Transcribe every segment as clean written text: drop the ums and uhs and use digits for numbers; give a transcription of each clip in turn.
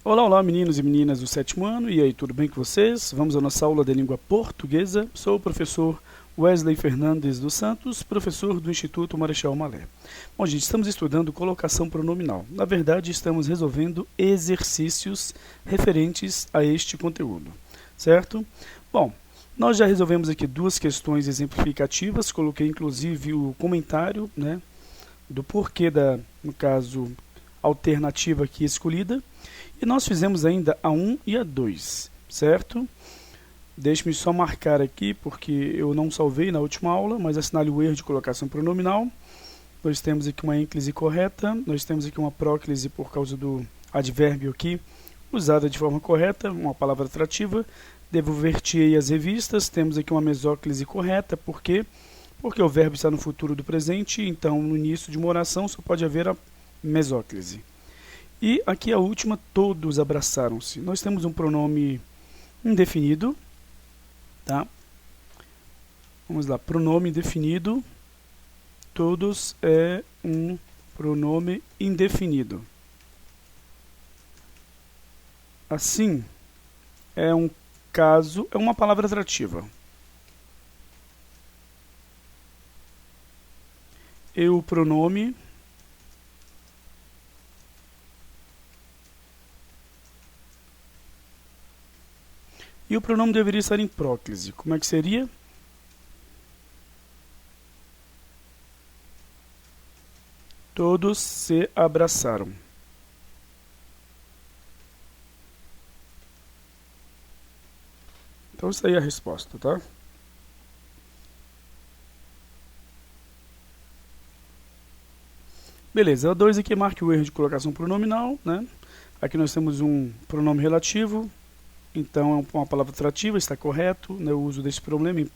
Olá, olá meninos e meninas do sétimo ano, e aí, tudo bem com vocês? Vamos à nossa aula de língua portuguesa. Sou o professor Wesley Fernandes dos Santos, professor do Instituto Marechal Malé. Bom, gente, estamos estudando colocação pronominal. Na verdade, estamos resolvendo exercícios referentes a este conteúdo, certo? Bom, nós já resolvemos aqui duas questões exemplificativas, coloquei inclusive o comentário, né, do porquê da, no caso, alternativa aqui escolhida. E nós fizemos ainda a 1 e a 2, certo? Deixe-me só marcar aqui, porque eu não salvei na última aula, mas assinale o erro de colocação pronominal. Nós temos aqui uma ênclise correta, nós temos aqui uma próclise por causa do advérbio aqui, usada de forma correta, uma palavra atrativa. Devolver-te-ei as revistas, temos aqui uma mesóclise correta, por quê? Porque o verbo está no futuro do presente, então no início de uma oração só pode haver a mesóclise. E aqui a última, todos abraçaram-se. Nós temos um pronome indefinido, tá? Vamos lá, pronome indefinido, todos é um pronome indefinido. Assim, é um caso, é uma palavra atrativa. E o pronome e o pronome deveria estar em próclise. Como é que seria? Todos se abraçaram. Então, isso aí é a resposta, tá? Beleza, a 2 aqui marque o erro de colocação pronominal, né? Aqui nós temos um pronome relativo, então é uma palavra atrativa, está correto, né, o uso desse pronome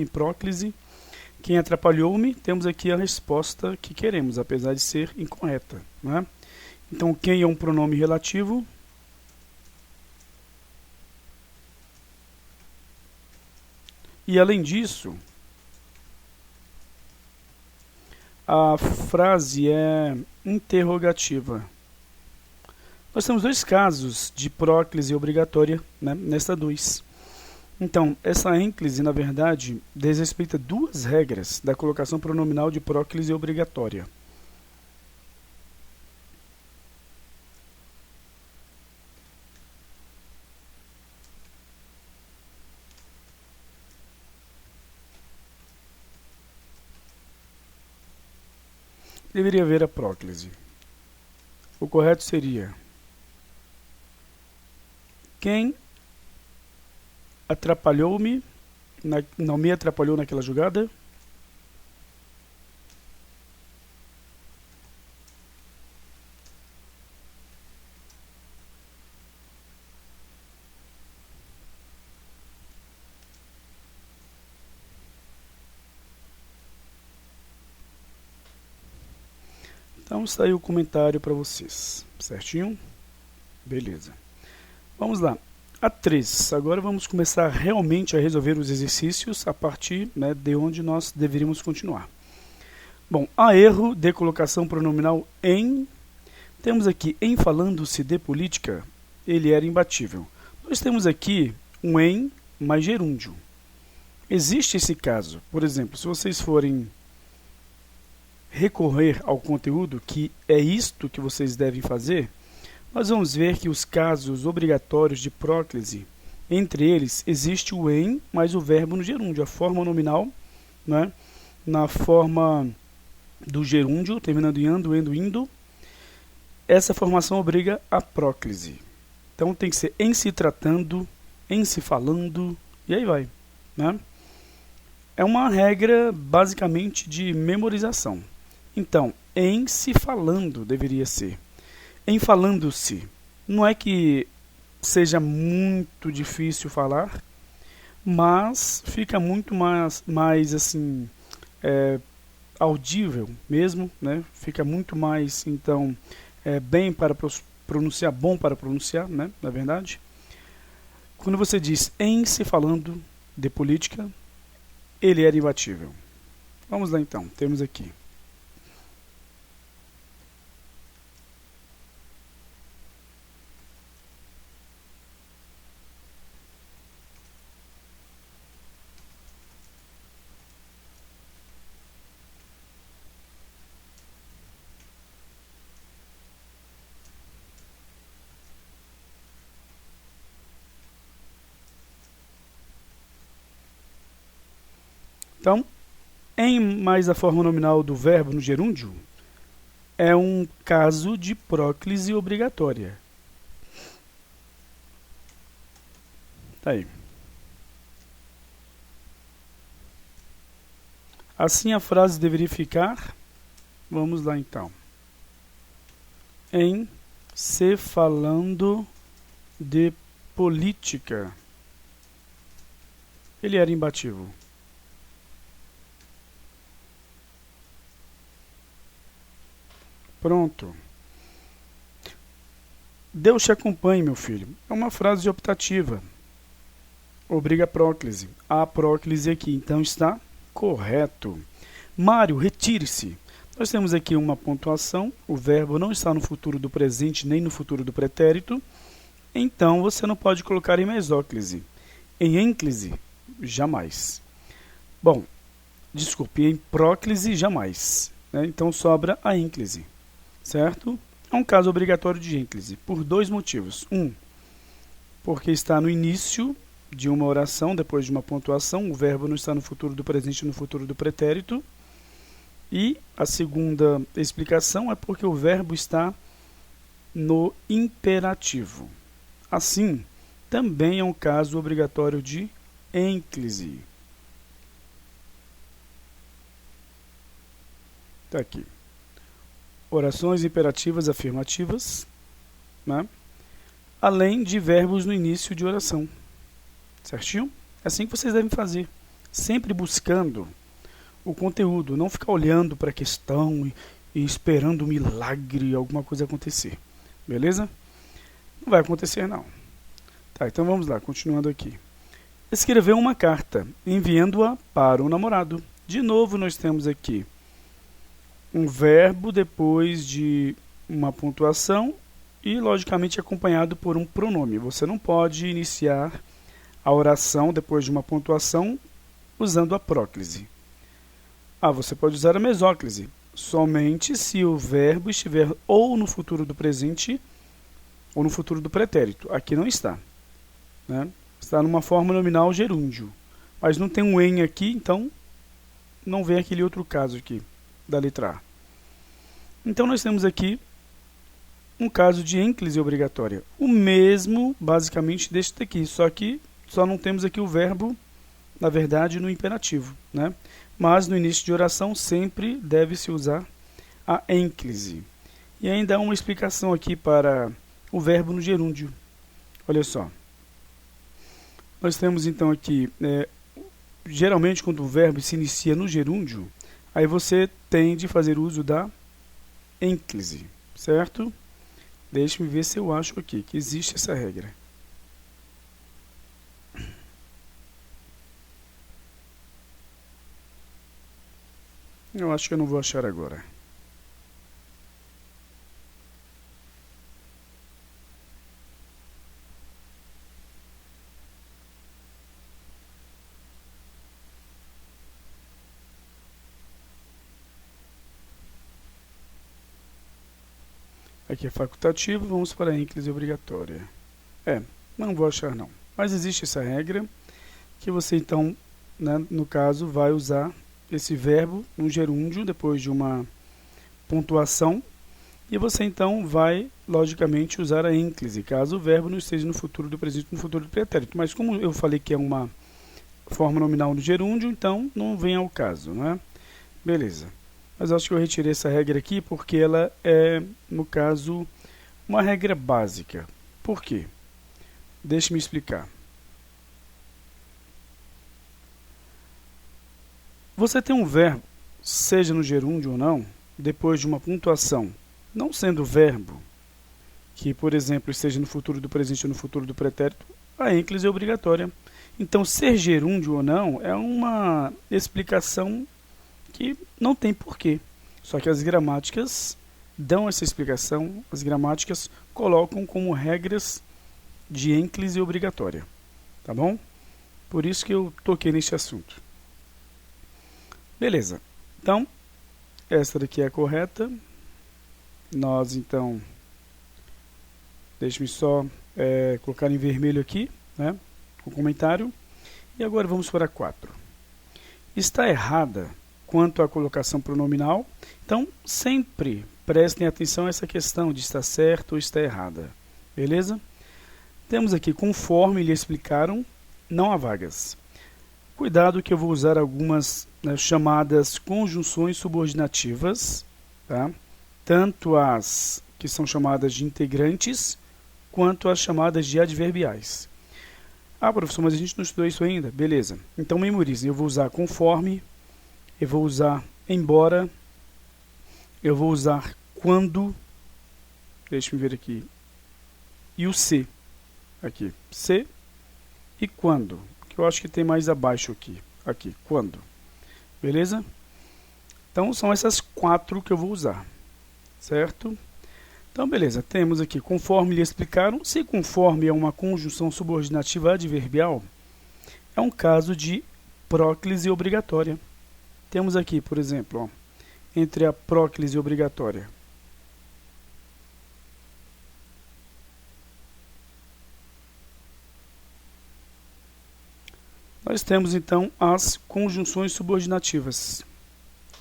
em próclise. Quem atrapalhou-me, temos aqui a resposta que queremos, apesar de ser incorreta, né? Então, quem é um pronome relativo? E além disso, a frase é interrogativa. Nós temos dois casos de próclise obrigatória, né, nesta 2. Então, essa ênclise, na verdade, desrespeita duas regras da colocação pronominal de próclise obrigatória. Deveria haver a próclise. O correto seria: quem atrapalhou-me, não me atrapalhou naquela jogada? Então está aí o comentário para vocês, certinho? Beleza. Vamos lá. A 3. Agora vamos começar realmente a resolver os exercícios a partir, né, de onde nós deveríamos continuar. Bom, há erro de colocação pronominal em. Temos aqui em falando-se de política, ele era imbatível. Nós temos aqui um em mais gerúndio. Existe esse caso, por exemplo, se vocês forem recorrer ao conteúdo, que é isto que vocês devem fazer, nós vamos ver que os casos obrigatórios de próclise, entre eles, existe o em mais o verbo no gerúndio, a forma nominal, né, na forma do gerúndio, terminando em ando, endo, indo. Essa formação obriga a próclise. Então tem que ser em se tratando, em se falando, e aí vai, né? É uma regra basicamente de memorização. Então, em se falando deveria ser. Em falando-se, não é que seja muito difícil falar, mas fica muito mais assim, audível mesmo, né? Fica muito mais, então, bem para pronunciar, bom para pronunciar, né? Na verdade. Quando você diz em se falando de política, ele era imbatível. Vamos lá então, temos aqui. Então, em mais a forma nominal do verbo no gerúndio, é um caso de próclise obrigatória. Tá aí. Assim a frase deveria ficar. Vamos lá então. Em se falando de política. Ele era imbatível. Pronto. Deus te acompanhe, meu filho. É uma frase optativa. Obriga a próclise. Há próclise aqui, então está correto. Mário, retire-se. Nós temos aqui uma pontuação. O verbo não está no futuro do presente nem no futuro do pretérito. Então, você não pode colocar em mesóclise. Em ênclise, jamais. Bom, desculpe, em próclise, jamais. Então, sobra a ênclise. Certo? É um caso obrigatório de ênclise, por dois motivos. Porque está no início de uma oração, depois de uma pontuação, o verbo não está no futuro do presente e no futuro do pretérito. E a segunda explicação é porque o verbo está no imperativo. Assim, também é um caso obrigatório de ênclise. Está aqui. Orações imperativas afirmativas, né? Além de verbos no início de oração. Certinho? É assim que vocês devem fazer. Sempre buscando o conteúdo, não ficar olhando para a questão e esperando um milagre, alguma coisa acontecer. Beleza? Não vai acontecer, não. Tá, então vamos lá, continuando aqui. Escreveu uma carta, enviando-a para o namorado. De novo, nós temos aqui um verbo depois de uma pontuação e, logicamente, acompanhado por um pronome. Você não pode iniciar a oração depois de uma pontuação usando a próclise. Você pode usar a mesóclise, somente se o verbo estiver ou no futuro do presente ou no futuro do pretérito. Aqui não está. Né? Está numa forma nominal gerúndio. Mas não tem um em aqui, então não vem aquele outro caso aqui da letra A. Então nós temos aqui um caso de ênclise obrigatória. O mesmo, basicamente, deste aqui, só que só não temos aqui o verbo, na verdade, no imperativo, né? Mas no início de oração sempre deve-se usar a ênclise. E ainda há uma explicação aqui para o verbo no gerúndio. Olha só. Nós temos então aqui, geralmente quando o verbo se inicia no gerúndio, aí você tem de fazer uso da ênclise, certo? Deixe-me ver se eu acho aqui que existe essa regra. Eu acho que eu não vou achar agora. Aqui é facultativo, vamos para a ênclise obrigatória. Não vou achar não. Mas existe essa regra que você então, né, no caso, vai usar esse verbo no gerúndio depois de uma pontuação e você então vai, logicamente, usar a ênclise, caso o verbo não esteja no futuro do presente no futuro do pretérito. Mas como eu falei que é uma forma nominal no gerúndio, então não vem ao caso, né? Beleza. Mas acho que eu retirei essa regra aqui porque ela é, no caso, uma regra básica. Por quê? Deixe-me explicar. Você tem um verbo, seja no gerúndio ou não, depois de uma pontuação, não sendo verbo, que, por exemplo, esteja no futuro do presente ou no futuro do pretérito, a ênclise é obrigatória. Então, ser gerúndio ou não é uma explicação que não tem porquê. Só que as gramáticas dão essa explicação, as gramáticas colocam como regras de ênclise obrigatória. Tá bom? Por isso que eu toquei neste assunto. Beleza. Então, esta daqui é a correta. Nós, então, deixe-me só colocar em vermelho aqui, né, o comentário. E agora vamos para a 4. está errada quanto à colocação pronominal. Então, sempre prestem atenção a essa questão de estar certo ou está errada. Beleza? Temos aqui, conforme lhe explicaram, não há vagas. Cuidado que eu vou usar algumas chamadas conjunções subordinativas, tá? Tanto as que são chamadas de integrantes, quanto as chamadas de adverbiais. Ah, professor, mas a gente não estudou isso ainda? Beleza. Então, memorizem. Eu vou usar conforme, eu vou usar embora, eu vou usar quando, deixa eu ver aqui, e o se, aqui, se e quando, que eu acho que tem mais abaixo aqui, quando. Beleza? Então, são essas 4 que eu vou usar, certo? Então, beleza, temos aqui, conforme lhe explicaram, se conforme é uma conjunção subordinativa adverbial, é um caso de próclise obrigatória. Temos aqui, por exemplo, ó, entre a próclise obrigatória. Nós temos, então, as conjunções subordinativas,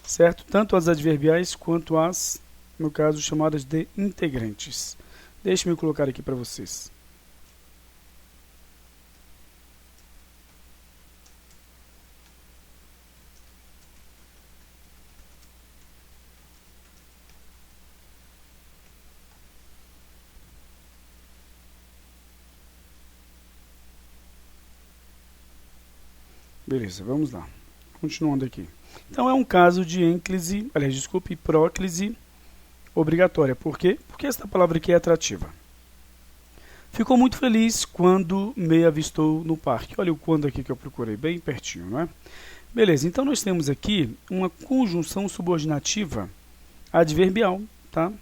certo? Tanto as adverbiais quanto as, no caso, chamadas de integrantes. Deixe-me colocar aqui para vocês. Beleza, vamos lá. Continuando aqui. Então, é um caso de ênclise, aliás, desculpe, próclise obrigatória. Por quê? Porque esta palavra aqui é atrativa. Ficou muito feliz quando me avistou no parque. Olha o quando aqui que eu procurei, bem pertinho, não é? Beleza, então nós temos aqui uma conjunção subordinativa adverbial, tá?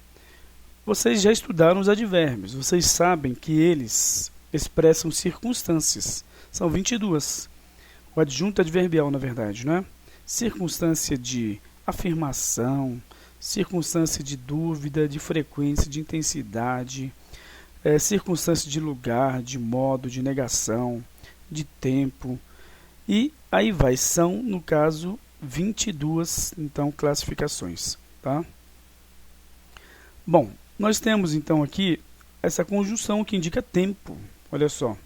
Vocês já estudaram os advérbios, vocês sabem que eles expressam circunstâncias. São 22. O adjunto adverbial, na verdade, não é? Circunstância de afirmação, circunstância de dúvida, de frequência, de intensidade, circunstância de lugar, de modo, de negação, de tempo. E aí vai, são, no caso, 22, então, classificações, tá? Bom, nós temos, então, aqui essa conjunção que indica tempo, olha só.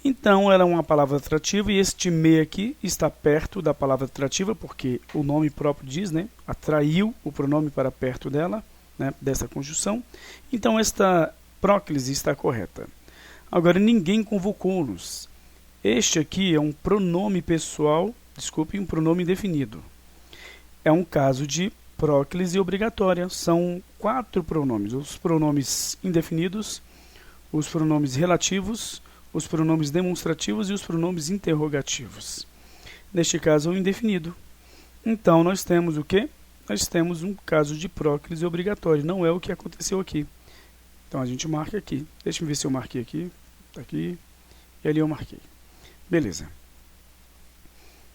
Então, ela é uma palavra atrativa e este me aqui está perto da palavra atrativa, porque o nome próprio diz, né? Atraiu o pronome para perto dela, né? Dessa conjunção. Então, esta próclise está correta. Agora, ninguém convocou-nos. Este aqui é um pronome pessoal, desculpe, um pronome indefinido. É um caso de próclise obrigatória. São 4 pronomes. Os pronomes indefinidos, os pronomes relativos, os pronomes demonstrativos e os pronomes interrogativos. Neste caso, é o indefinido. Então, nós temos o quê? Nós temos um caso de próclise obrigatória. Não é o que aconteceu aqui. Então, a gente marca aqui. Deixa eu ver se eu marquei aqui. Está aqui. E ali eu marquei. Beleza.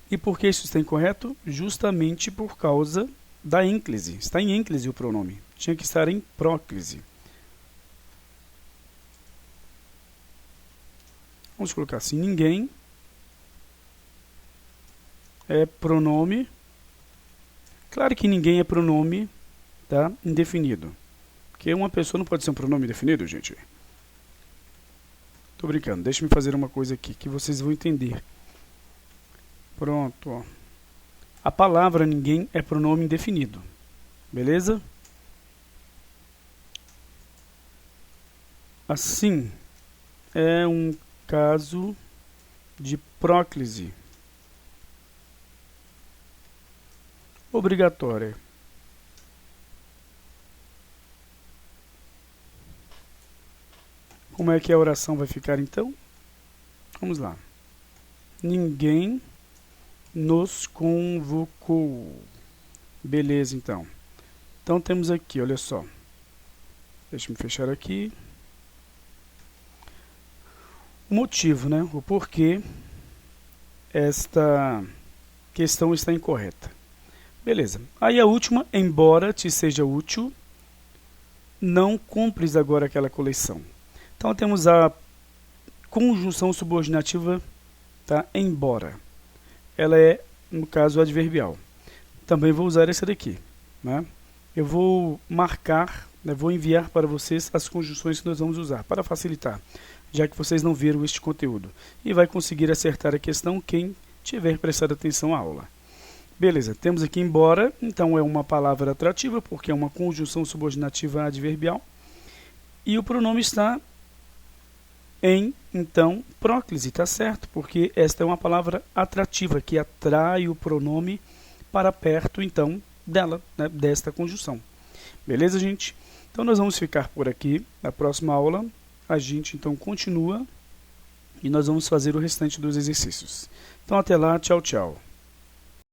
E por que isso está incorreto? Justamente por causa da ênclise. Está em ênclise o pronome. Tinha que estar em próclise. Vamos colocar assim, ninguém é pronome. Claro que ninguém é pronome, tá? Indefinido. Porque uma pessoa não pode ser um pronome indefinido, gente. Tô brincando, deixa eu fazer uma coisa aqui que vocês vão entender. Pronto, ó. A palavra ninguém é pronome indefinido. Beleza? Assim, é um caso de próclise obrigatória. Como é que a oração vai ficar então? Vamos lá. Ninguém nos convocou. Beleza, então. Então temos aqui, olha só. Deixa eu fechar aqui. O motivo, né? O porquê esta questão está incorreta. Beleza. Aí a última, embora te seja útil, não cumpres agora aquela coleção. Então temos a conjunção subordinativa, tá? Embora. Ela é no caso adverbial. Também vou usar essa daqui, né? Eu vou marcar, né, vou enviar para vocês as conjunções que nós vamos usar, para facilitar, já que vocês não viram este conteúdo. E vai conseguir acertar a questão quem tiver prestado atenção à aula. Beleza, temos aqui embora, então é uma palavra atrativa, porque é uma conjunção subordinativa adverbial. E o pronome está em, então, próclise, está certo, porque esta é uma palavra atrativa, que atrai o pronome para perto, então, dela, né, desta conjunção. Beleza, gente? Então, nós vamos ficar por aqui. Na próxima aula, a gente, então, continua e nós vamos fazer o restante dos exercícios. Então, até lá. Tchau, tchau.